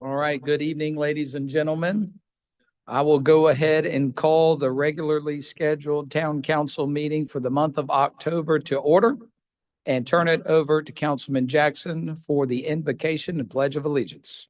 All right, good evening, ladies and gentlemen. I will go ahead and call the regularly scheduled town council meeting for the month of October to order and turn it over to Councilman Jackson for the invocation and pledge of allegiance.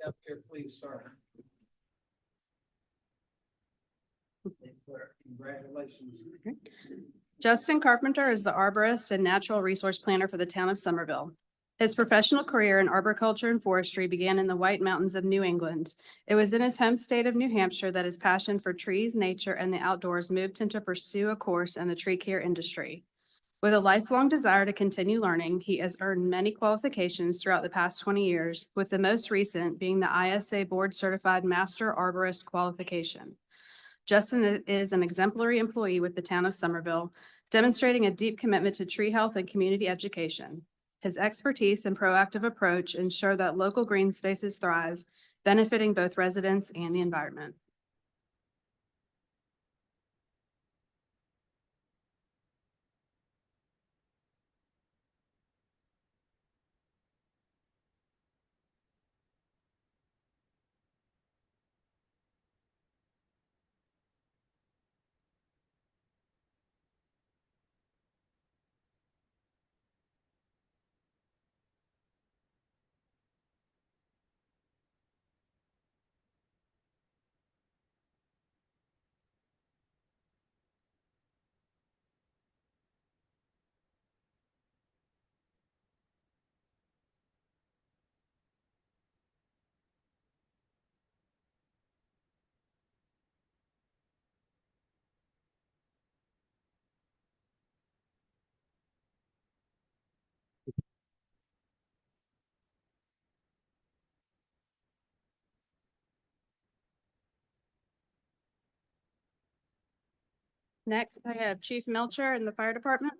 Up here, please, sir. Congratulations. Justin Carpenter is the arborist and natural resource planner for the town of Somerville. His professional career in arboriculture and forestry began in the White Mountains of New England. It was in his home state of New Hampshire that his passion for trees, nature, and the outdoors moved him to pursue a course in the tree care industry. With a lifelong desire to continue learning, he has earned many qualifications throughout the past 20 years, with the most recent being the ISA Board Certified Master Arborist qualification. Justin is an exemplary employee with the town of Somerville, demonstrating a deep commitment to tree health and community education. His expertise and proactive approach ensure that local green spaces thrive, benefiting both residents and the environment. Next, I have Chief Melcher in the fire department.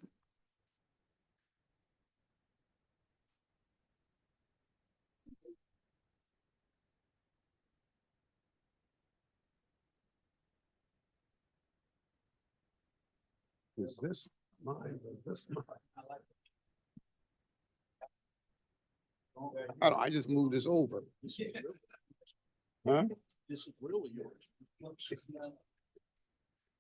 Is this mine? Is this mine? I just moved this over. Huh? This is really yours.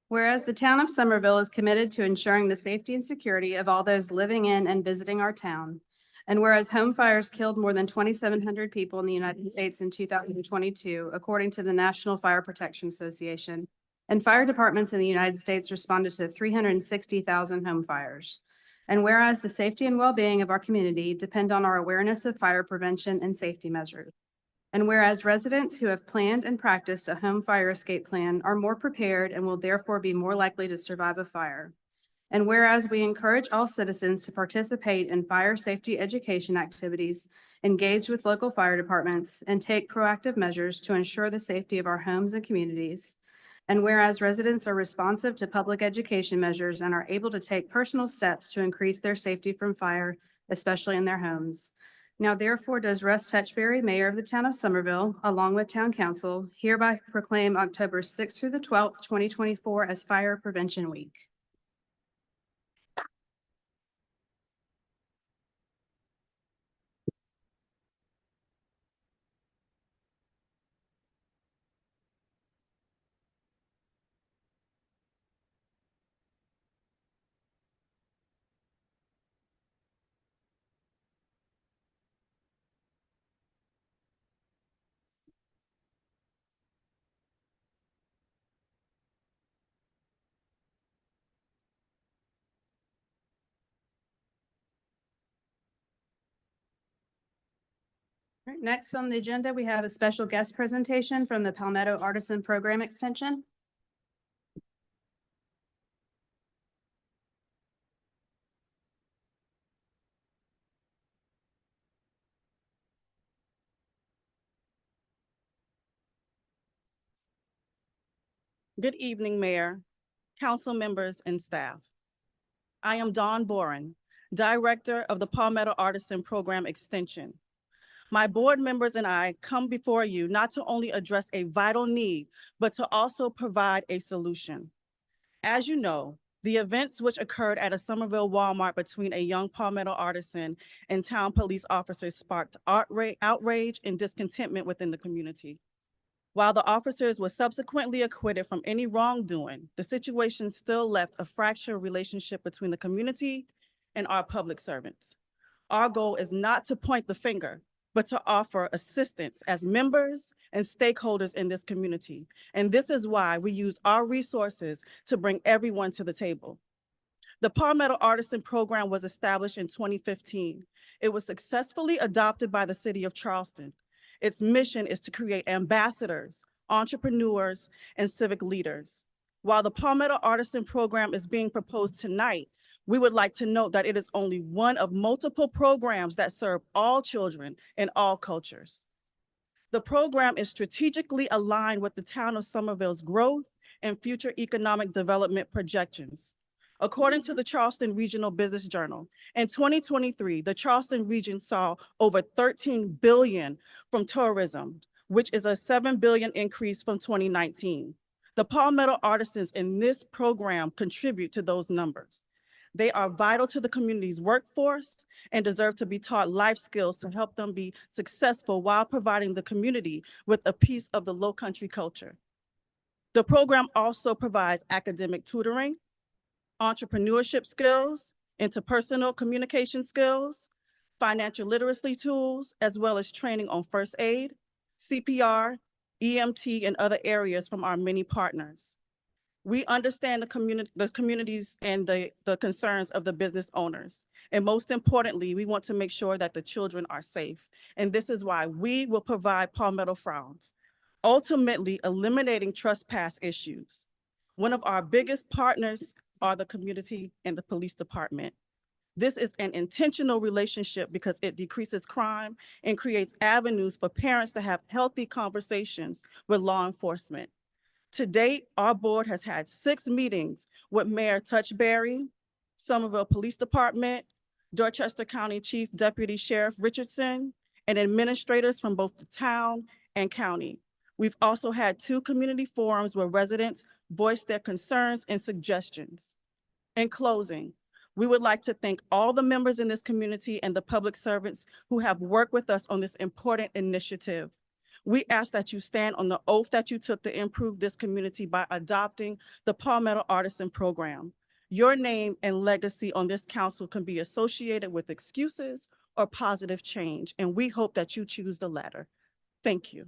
Whereas the town of Somerville is committed to ensuring the safety and security of all those living in and visiting our town. And whereas home fires killed more than 2,700 people in the United States in 2022, according to the National Fire Protection Association, and fire departments in the United States responded to 360,000 home fires. And whereas the safety and well-being of our community depend on our awareness of fire prevention and safety measures. And whereas residents who have planned and practiced a home fire escape plan are more prepared and will therefore be more likely to survive a fire. And whereas we encourage all citizens to participate in fire safety education activities, engage with local fire departments, and take proactive measures to ensure the safety of our homes and communities. And whereas residents are responsive to public education measures and are able to take personal steps to increase their safety from fire, especially in their homes. Now therefore does Russ Tetchberry, Mayor of the town of Somerville, along with town council, hereby proclaim October 6th through the 12th, 2024 as Fire Prevention Week. All right, next on the agenda, we have a special guest presentation from the Palmetto Artisan Program Extension. Good evening, Mayor, council members, and staff. I am Dawn Boren, Director of the Palmetto Artisan Program Extension. My board members and I come before you not to only address a vital need, but to also provide a solution. As you know, the events which occurred at a Somerville Walmart between a young Palmetto artisan and town police officers sparked outrage and discontentment within the community. While the officers were subsequently acquitted from any wrongdoing, the situation still left a fractured relationship between the community and our public servants. Our goal is not to point the finger, but to offer assistance as members and stakeholders in this community. And this is why we use our resources to bring everyone to the table. The Palmetto Artisan Program was established in 2015. It was successfully adopted by the city of Charleston. Its mission is to create ambassadors, entrepreneurs, and civic leaders. While the Palmetto Artisan Program is being proposed tonight, we would like to note that it is only one of multiple programs that serve all children in all cultures. The program is strategically aligned with the town of Somerville's growth and future economic development projections. According to the Charleston Regional Business Journal, in 2023, the Charleston region saw over $13 billion from tourism, which is a $7 billion increase from 2019. The Palmetto artisans in this program contribute to those numbers. They are vital to the community's workforce and deserve to be taught life skills to help them be successful while providing the community with a piece of the Lowcountry culture. The program also provides academic tutoring, entrepreneurship skills, interpersonal communication skills, financial literacy tools, as well as training on first aid, CPR, EMT, and other areas from our many partners. We understand the communities and the concerns of the business owners. And most importantly, we want to make sure that the children are safe. And this is why we will provide Palmetto Frowns, ultimately eliminating trespass issues. One of our biggest partners are the community and the police department. This is an intentional relationship because it decreases crime and creates avenues for parents to have healthy conversations with law enforcement. To date, our board has had 6 meetings with Mayor Touchberry, Somerville Police Department, Dorchester County Chief Deputy Sheriff Richardson, and administrators from both the town and county. We've also had 2 community forums where residents voiced their concerns and suggestions. In closing, we would like to thank all the members in this community and the public servants who have worked with us on this important initiative. We ask that you stand on the oath that you took to improve this community by adopting the Palmetto Artisan Program. Your name and legacy on this council can be associated with excuses or positive change, and we hope that you choose the latter. Thank you.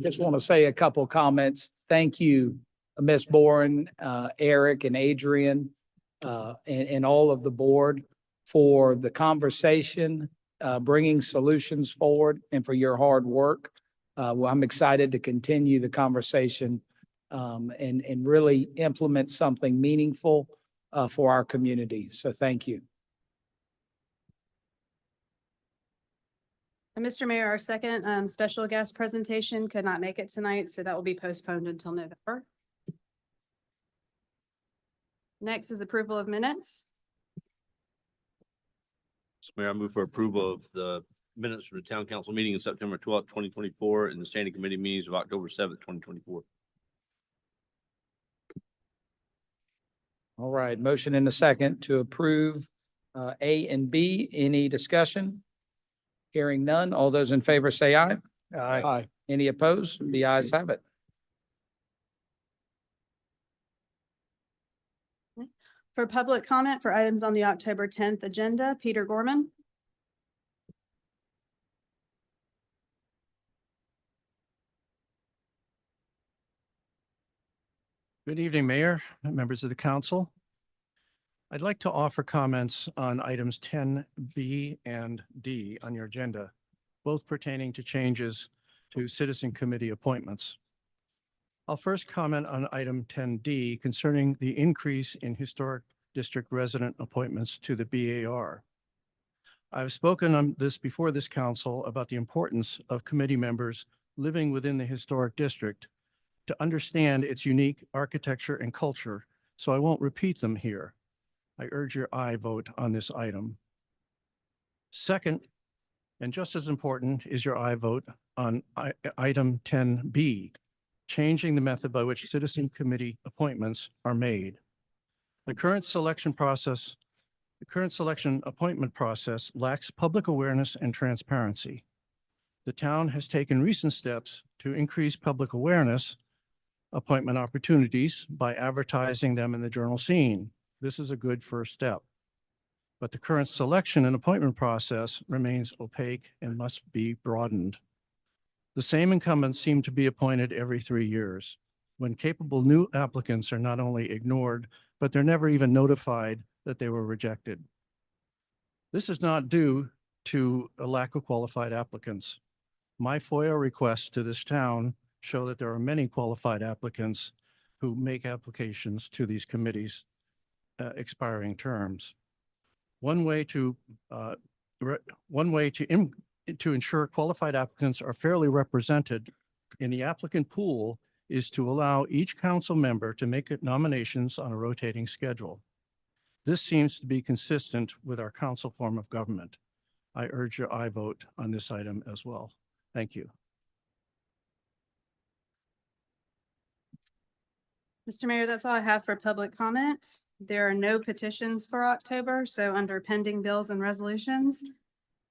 Just want to say a couple comments. Thank you, Ms. Boren, Eric, and Adrian, and all of the board for the conversation, bringing solutions forward, and for your hard work. Well, I'm excited to continue the conversation and really implement something meaningful for our community. So thank you. And Mr. Mayor, our second special guest presentation could not make it tonight, so that will be postponed until November. Next is approval of minutes. Mr. Mayor, I move for approval of the minutes from the town council meeting in September 12th, 2024, and the standing committee meetings of October 7th, 2024. All right, motion in a second to approve A and B. Any discussion? Hearing none. All those in favor say aye. Aye. Any opposed? The ayes have it. For public comment for items on the October 10th agenda, Peter Gorman. Good evening, Mayor, members of the council. I'd like to offer comments on items 10B and D on your agenda, both pertaining to changes to citizen committee appointments. I'll first comment on item 10D concerning the increase in historic district resident appointments to the BAR. I've spoken on this before this council about the importance of committee members living within the historic district to understand its unique architecture and culture, so I won't repeat them here. I urge your aye vote on this item. Second, and just as important, is your aye vote on item 10B, changing the method by which citizen committee appointments are made. The current selection appointment process lacks public awareness and transparency. The town has taken recent steps to increase public awareness appointment opportunities by advertising them in the Journal Scene. This is a good first step. But the current selection and appointment process remains opaque and must be broadened. The same incumbents seem to be appointed every 3 years, when capable new applicants are not only ignored, but they're never even notified that they were rejected. This is not due to a lack of qualified applicants. My FOIA requests to this town show that there are many qualified applicants who make applications to these committees expiring terms. One way to ensure qualified applicants are fairly represented in the applicant pool is to allow each council member to make nominations on a rotating schedule. This seems to be consistent with our council form of government. I urge your aye vote on this item as well. Thank you. Mr. Mayor, that's all I have for public comment. There are no petitions for October, so under pending bills and resolutions.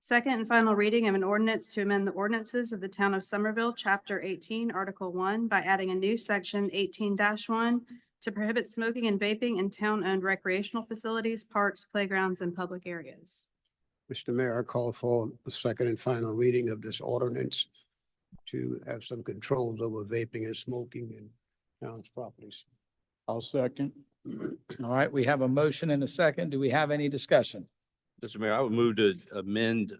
Second and final reading of an ordinance to amend the ordinances of the town of Somerville, Chapter 18, Article 1, by adding a new section 18-1 to prohibit smoking and vaping in town-owned recreational facilities, parks, playgrounds, and public areas. Mr. Mayor, I call for the second and final reading of this ordinance to have some controls over vaping and smoking in town's properties. I'll second. All right, we have a motion and a second. Do we have any discussion? Mr. Mayor, I would move to amend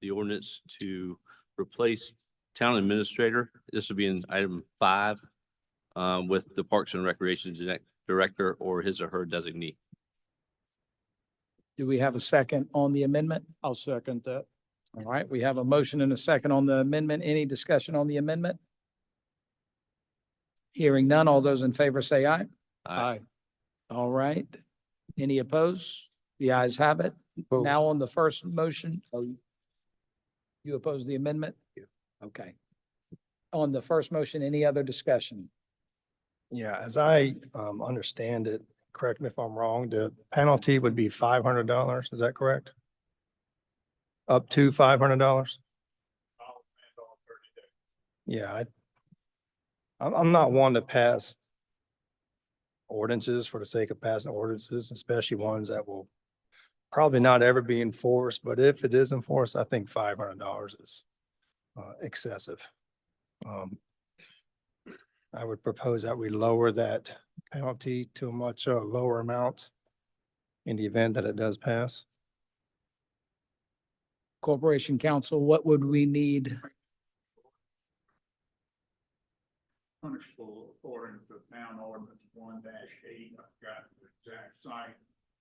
the ordinance to replace town administrator. This would be in item 5 with the Parks and Recreation Director or his or her designee. Do we have a second on the amendment? I'll second that. All right, we have a motion and a second on the amendment. Any discussion on the amendment? Hearing none, all those in favor say aye. Aye. All right. Any opposed? The ayes have it. Opposed. Now on the first motion, you oppose the amendment? Yeah. Okay. On the first motion, any other discussion? Yeah, as I understand it, correct me if I'm wrong, the penalty would be $500. Is that correct? Up to $500? Yeah, I'm not one to pass ordinances for the sake of passing ordinances, especially ones that will probably not ever be enforced, but if it is enforced, I think $500 is excessive. I would propose that we lower that penalty to a much lower amount in the event that it does pass. Corporation Counsel, what would we need? Punishable according to town ordinance 1-8, I've got the exact site,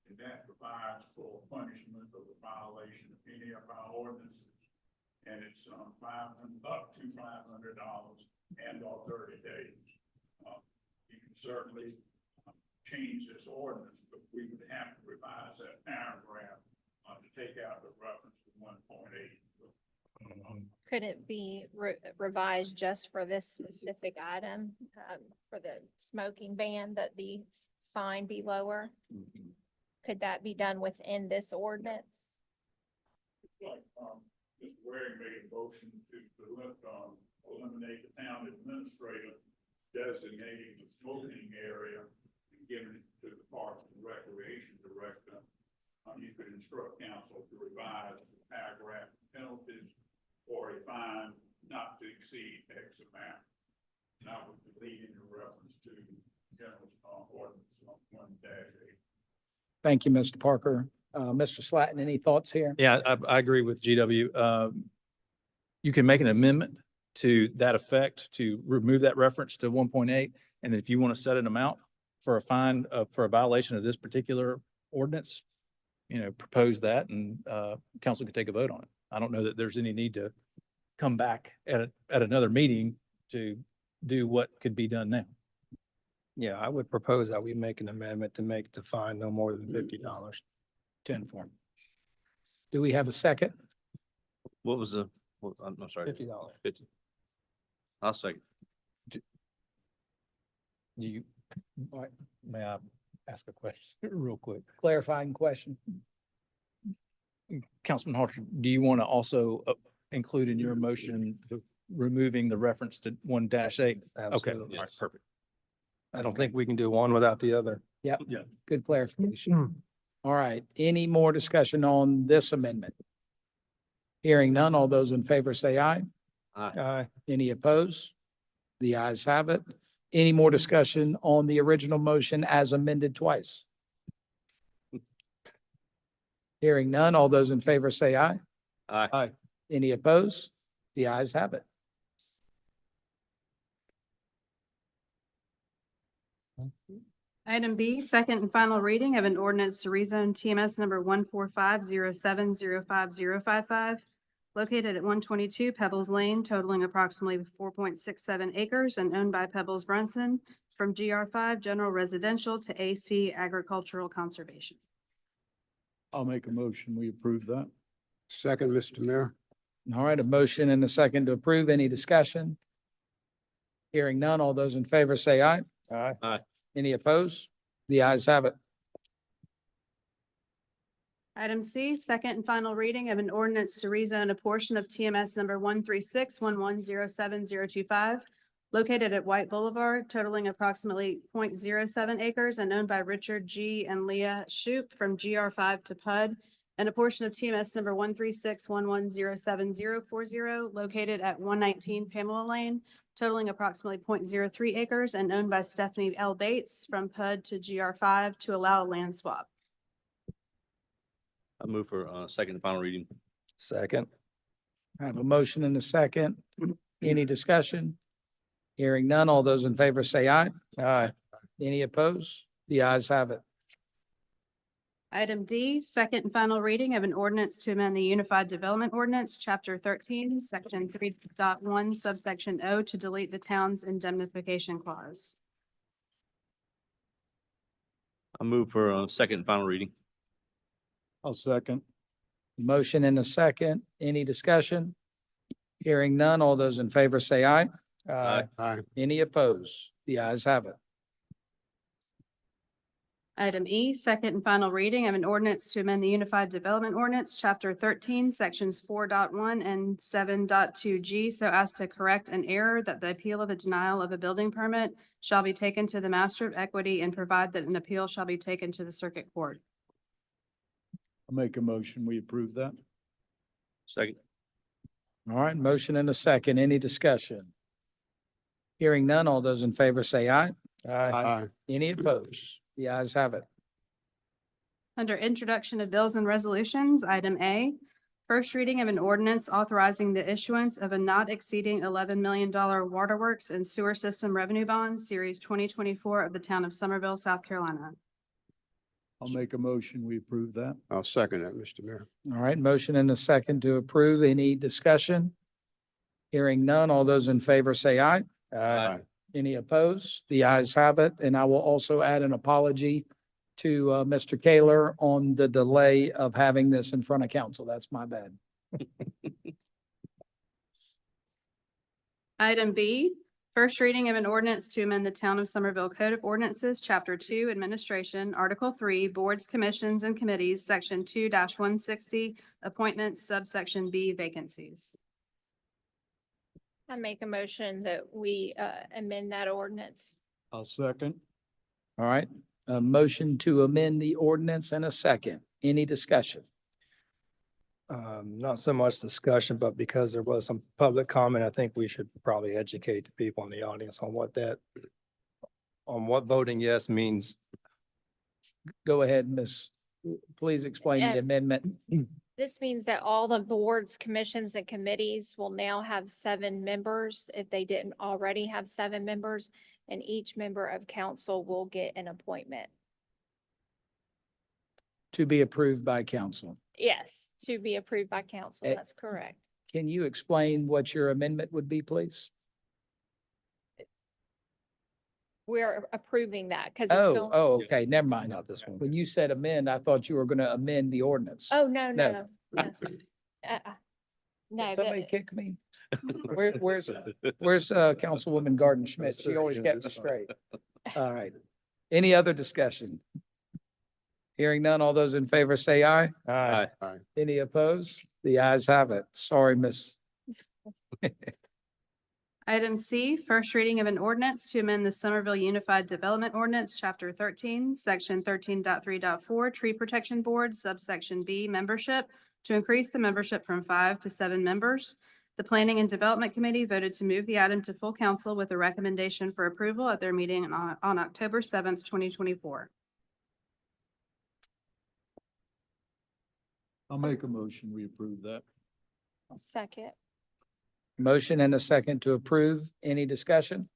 and that provides for punishment of the violation of any of our ordinances. And it's up to $500 and or 30 days. You can certainly change this ordinance, but we would have to revise that paragraph to take out the reference to 1.8. Could it be revised just for this specific item, for the smoking ban, that the fine be lower? Could that be done within this ordinance? Like, Mr. Waring made a motion to eliminate the town administrator designating the smoking area and giving it to the Parks and Recreation Director. You could instruct council to revise the paragraph penalties or a fine not to exceed X amount. And I would delete in reference to general, ordinance on 1-8. Thank you, Mr. Parker. Mr. Slatton, any thoughts here? Yeah, I agree with GW. You can make an amendment to that effect to remove that reference to 1.8. And if you want to set an amount for a fine, for a violation of this particular ordinance, propose that and, council can take a vote on it. I don't know that there's any need to come back at another meeting to do what could be done now. Yeah, I would propose that we make an amendment to make the fine no more than $50. 10 form. Do we have a second? What was I'm sorry. $50. 50. I'll second. Do you, may I ask a question real quick? Clarifying question. Councilman Harter, do you want to also include in your motion removing the reference to 1-8? Okay, Absolutely. all right, perfect. I don't think we can do one without the other. Yep. Yeah. Good clarification. All right. Any more discussion on this amendment? Hearing none, all those in favor say aye. Aye. Any opposed? The ayes have it. Any more discussion on the original motion as amended twice? Hearing none, all those in favor say aye. Aye. Any opposed? The ayes have it. Item B, second and final reading of an ordinance to rezone TMS number 14507050055, located at 122 Pebbles Lane, totaling approximately 4.67 acres and owned by Pebbles Brunson, from GR5 General Residential to AC Agricultural Conservation. I'll make a motion. We approve that. Second, Mr. Mayor. All right, a motion and a second to approve. Any discussion? Hearing none, all those in favor say aye. Aye. Any opposed? The ayes have it. Item C, second and final reading of an ordinance to rezone a portion of TMS number 13611070025, located at White Boulevard, totaling approximately 0.07 acres and owned by Richard G. and Leah Shoup, from GR5 to PUD, and a portion of TMS number 13611070040, located at 119 Pamela Lane, totaling approximately 0.03 acres and owned by Stephanie L. Bates, from PUD to GR5, to allow a land swap. I move for, second and final reading. Second. I have a motion and a second. Any discussion? Hearing none, all those in favor say aye. Aye. Any opposed? The ayes have it. Item D, second and final reading of an ordinance to amend the Unified Development Ordinance, Chapter 13, Section 3.1, subsection O, to delete the town's indemnification clause. I move for, second and final reading. I'll second. Motion and a second. Any discussion? Hearing none, all those in favor say aye. Aye. Aye. Any opposed? The ayes have it. Item E, second and final reading of an ordinance to amend the Unified Development Ordinance, Chapter 13, Sections 4.1 and 7.2 G, so as to correct an error that the appeal of a denial of a building permit shall be taken to the Master of Equity, and provide that an appeal shall be taken to the Circuit Court. I'll make a motion. We approve that. Second. All right, motion and a second. Any discussion? Hearing none, all those in favor say aye. Aye. Aye. Any opposed? The ayes have it. Under introduction of bills and resolutions, item A, first reading of an ordinance authorizing the issuance of a not exceeding $11 million waterworks and sewer system revenue bond, series 2024, of the town of Somerville, South Carolina. I'll make a motion. We approve that. I'll second that, Mr. Mayor. All right, motion and a second to approve. Any discussion? Hearing none, all those in favor say aye. Aye. Any opposed? The ayes have it. And I will also add an apology to Mr. Kaler on the delay of having this in front of council. That's my bad. Item B, first reading of an ordinance to amend the Town of Somerville Code of Ordinances, Chapter 2, Administration, Article 3, Boards, Commissions, and Committees, Section 2-160, Appointments, subsection B, Vacancies. I make a motion that we amend that ordinance. I'll second. All right, a motion to amend the ordinance and a second. Any discussion? Not so much discussion, but because there was some public comment, I think we should probably educate the people in the audience on what that on what voting yes means. Go ahead, Miss. Please explain the Yeah. amendment. This means that all the boards, commissions, and committees will now have 7 members if they didn't already have 7 members, and each member of council will get an appointment. To be approved by council. Yes, to be approved by council. Eh, That's correct. Can you explain what your amendment would be, please? We're approving that because. Okay, never mind. Not this one. When you said amend, I thought you were going to amend the ordinance. Oh, no, No. no, no. No, Somebody that- kick me? Where's Councilwoman Garden Schmidt? She always kept me straight. All right. Any other discussion? Hearing none, all those in favor say aye. Aye. Any opposed? The ayes have it. Sorry, miss. Item C, first reading of an ordinance to amend the Somerville Unified Development Ordinance, Chapter 13, Section 13.3.4, Tree Protection Board, subsection B, membership, to increase the membership from 5 to 7 members. The Planning and Development Committee voted to move the item to full council with a recommendation for approval at their meeting on October 7th, 2024. I'll make a motion, we approve that. Second. Motion and a second to approve. Any discussion?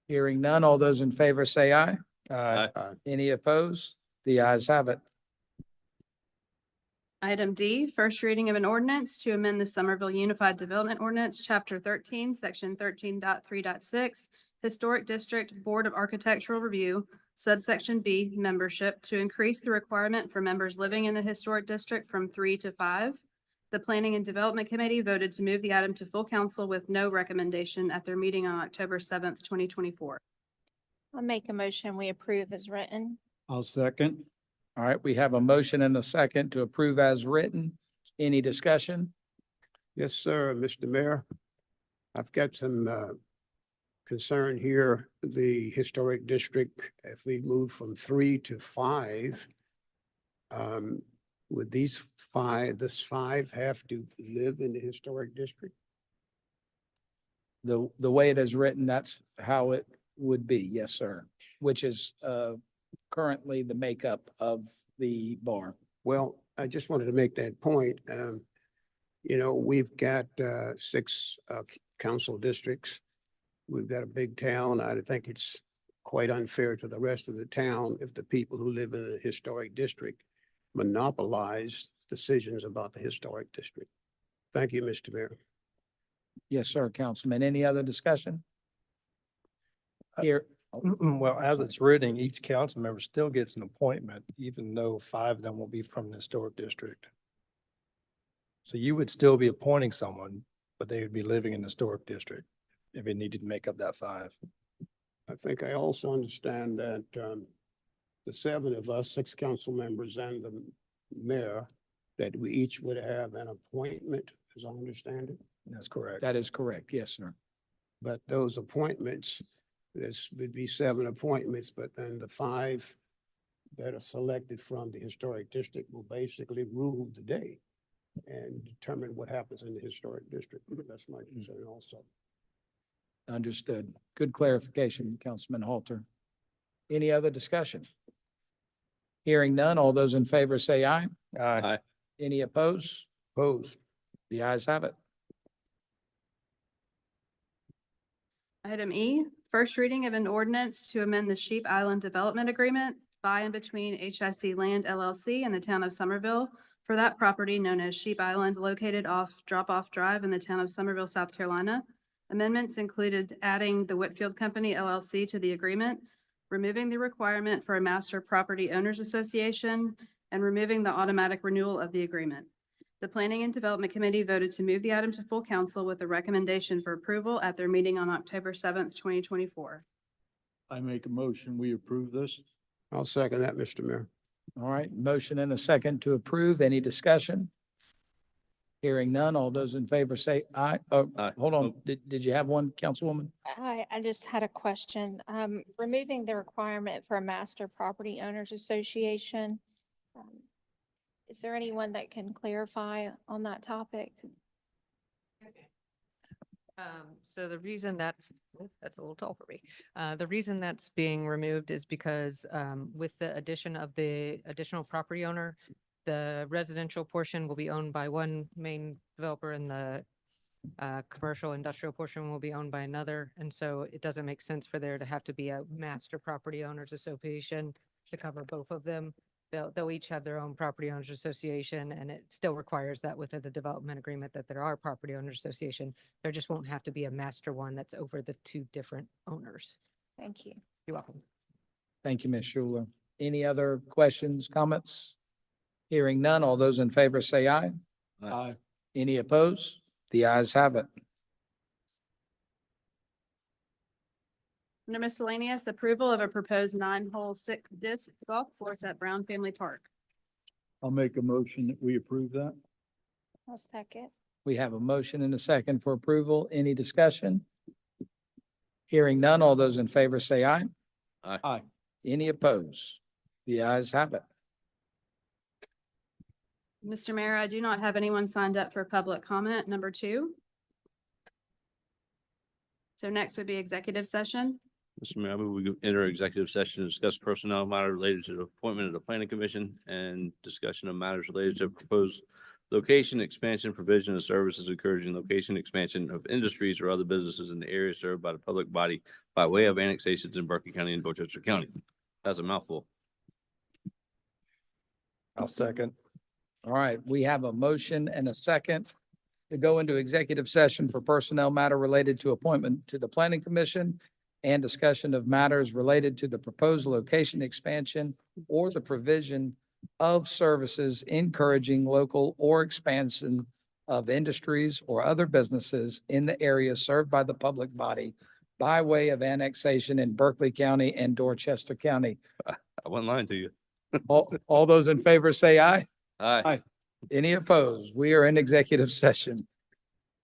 Hearing none, all those in favor say aye. Aye. Any opposed? The ayes have it. Item D, first reading of an ordinance to amend the Somerville Unified Development Ordinance, Chapter 13, Section 13.3.6, Historic District Board of Architectural Review, subsection B, membership, to increase the requirement for members living in the historic district from 3 to 5. The Planning and Development Committee voted to move the item to full council with no recommendation at their meeting on October 7th, 2024. I'll make a motion. We approve as written. I'll second. All right, we have a motion and a second to approve as written. Any discussion? Yes, sir, Mr. Mayor. I've got some concern here. The historic district, if we move from 3 to 5, would this 5 have to live in the historic district? The way it is written, that's how it would be. Yes, sir. Which is currently the makeup of the bar. Well, I just wanted to make that point. We've got 6 council districts. We've got a big town. I think it's quite unfair to the rest of the town if the people who live in the historic district monopolize decisions about the historic district. Thank you, Mr. Mayor. Yes, sir, Councilman. Any other discussion? Here, Well, as it's written, each council member still gets an appointment, even though 5 of them will be from the historic district. So you would still be appointing someone, but they would be living in the historic district if it needed to make up that 5. I think I also understand that the 7 of us, 6 council members and the mayor, that we each would have an appointment, as I understand it. That's correct. that is correct. Yes, sir. But those appointments, this would be 7 appointments, but then the 5 that are selected from the historic district will basically rule the day and determine what happens in the historic district. That's my concern also. Understood. Good clarification, Councilman Halter. Any other discussion? Hearing none, all those in favor say aye. Aye. Any opposed? Opposed? The ayes have it. Item E, first reading of an ordinance to amend the Sheep Island Development Agreement by and between HIC Land LLC and the town of Somerville for that property known as Sheep Island located off Drop-Off Drive in the town of Somerville, South Carolina. Amendments included adding the Whitfield Company LLC to the agreement, removing the requirement for a master property owners association, and removing the automatic renewal of the agreement. The Planning and Development Committee voted to move the item to full council with a recommendation for approval at their meeting on October 7th, 2024. I make a motion, we approve this. I'll second that, Mr. Mayor. All right, motion and a second to approve. Any discussion? Hearing none, all those in favor say aye. Oh, Aye. hold on. Did you have one, Councilwoman? I just had a question. Removing the requirement for a master property owners association. Is there anyone that can clarify on that topic? So the reason that's a little tall for me. The reason that's being removed is because with the addition of the additional property owner, the residential portion will be owned by one main developer and the commercial industrial portion will be owned by another. And so it doesn't make sense for there to have to be a master property owners association to cover both of them. They'll each have their own property owners association, and it still requires that within the development agreement that there are property owners association. There just won't have to be a master one that's over the two different owners. Thank you. You're welcome. Thank you, Ms. Schuler. Any other questions, comments? Hearing none, all those in favor say aye. Aye. Any opposed? The ayes have it. Under miscellaneous, approval of a proposed 9-hole disc golf course at Brown Family Park. I'll make a motion that we approve that. I'll second. We have a motion and a second for approval. Any discussion? Hearing none, all those in favor say aye. Aye. Any opposed? The ayes have it. Mr. Mayor, I do not have anyone signed up for public comment, number 2. So next would be executive session. Mr. Mayor, I move we go enter executive session to discuss personnel matter related to the appointment of the planning commission and discussion of matters related to proposed location expansion, provision of services, encouraging location expansion of industries or other businesses in the area served by the public body by way of annexations in Berkeley County and Dorchester County. That's a mouthful. I'll second. All right, we have a motion and a second to go into executive session for personnel matter related to appointment to the planning commission and discussion of matters related to the proposed location expansion or the provision of services encouraging local or expansion of industries or other businesses in the area served by the public body by way of annexation in Berkeley County and Dorchester County. I wasn't lying to you. All those in favor say aye. Aye. Any opposed? We are in executive session.